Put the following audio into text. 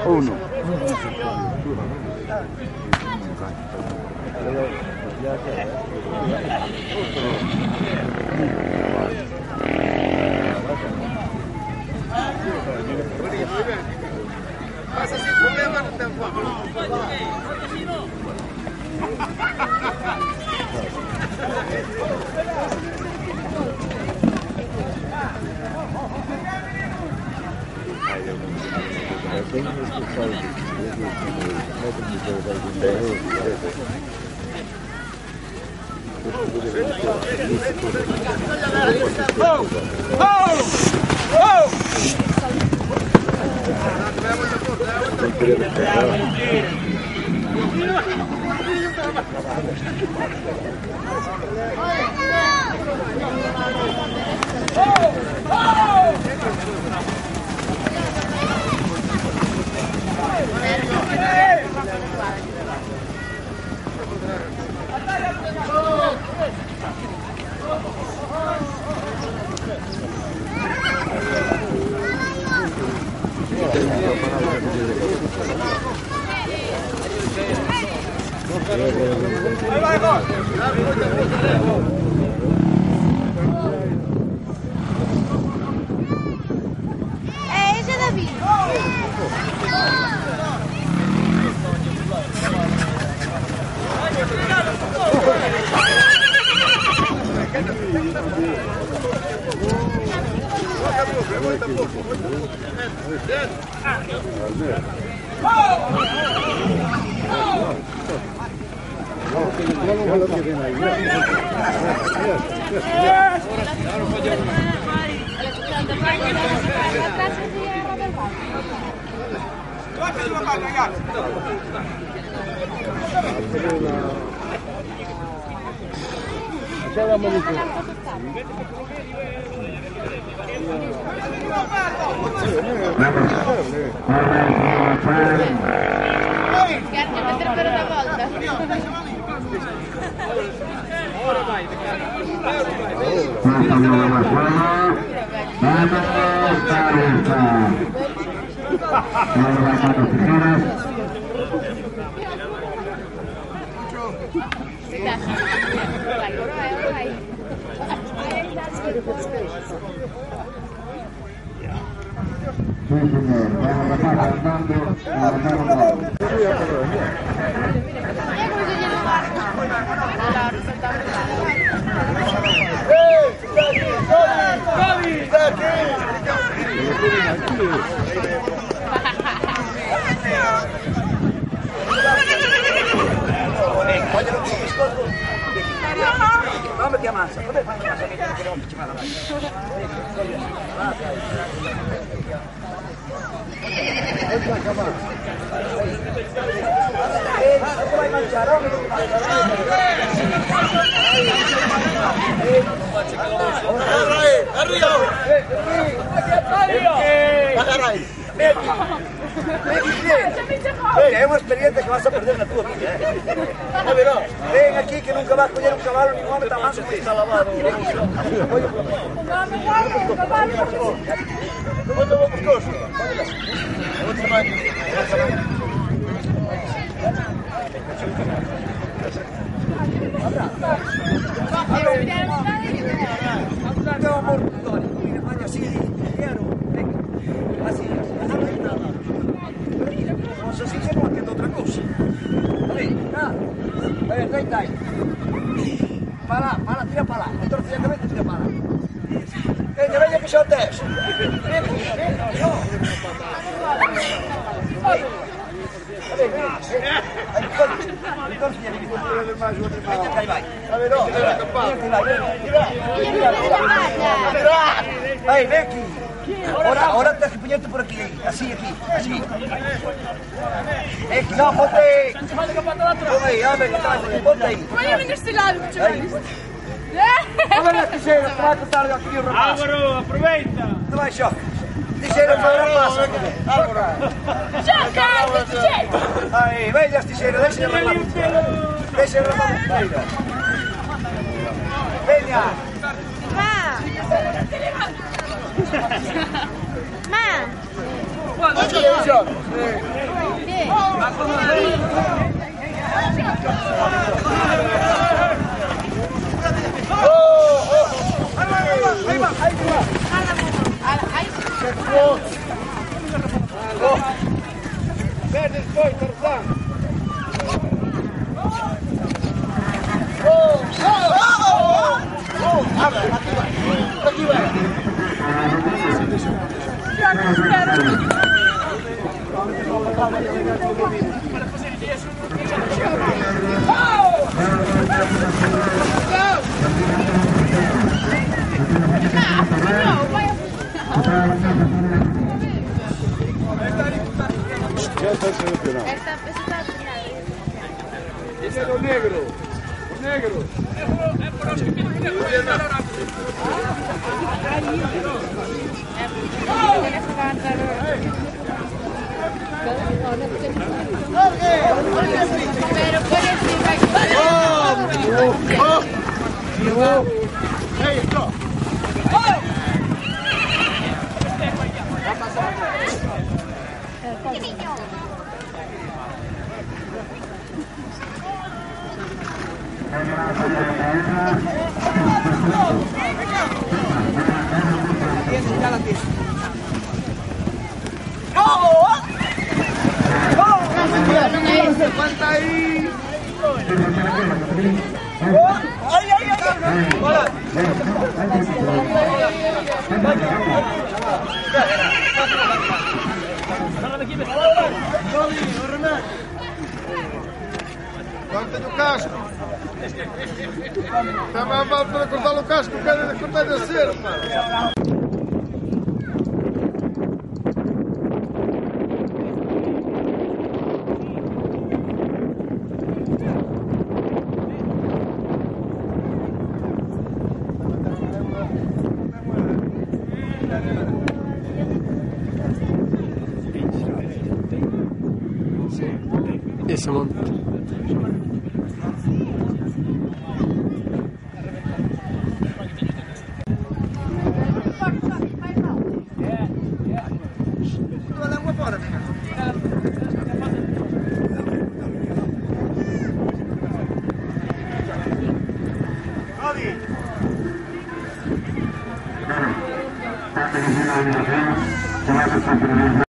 Uno. Pasa sin problema, no te enfades. Come ti ammazza? Come fai a sapere che non ci fa la vai mangiare? È un'esperienza che vas a perdere nella tua vita, Ven aquí que nunca vas a coger un caballo ni un hombre tan manso como está lavado. ¿Cómo te vamos cosas? Non si stiamo anche otra cosa. Dai. Para là, tira para lá. Automaticamente tira para lá. Ne vedi che c'è a destra. Vai, ven aquí. Ahora tienes que ponerte por aquí, así. No, ponte ahí. Ponte ahí, ponte ahí. Voy a venir este lado, chavales. Olha a tigeira, que vai cortar aqui o rapaz. Álvaro, aproveita! Não vai choque. Tigeira para o rapaz. Choca, tigeira! Aí, venha as tijeiras, deixa-lhe ramar. Deixa-lhe ramar a tigeira. Venha. Perde depois, Tarzan. Aqui vai. Ese es lo negro. Lo negro. Pero por encima. Ahí está. Aguanta ahí. Ay, ay, ay. Hola. Corta-lhe o casco. Está mais mal para cortar o casco, quero cortar a cera, pá. Esse é o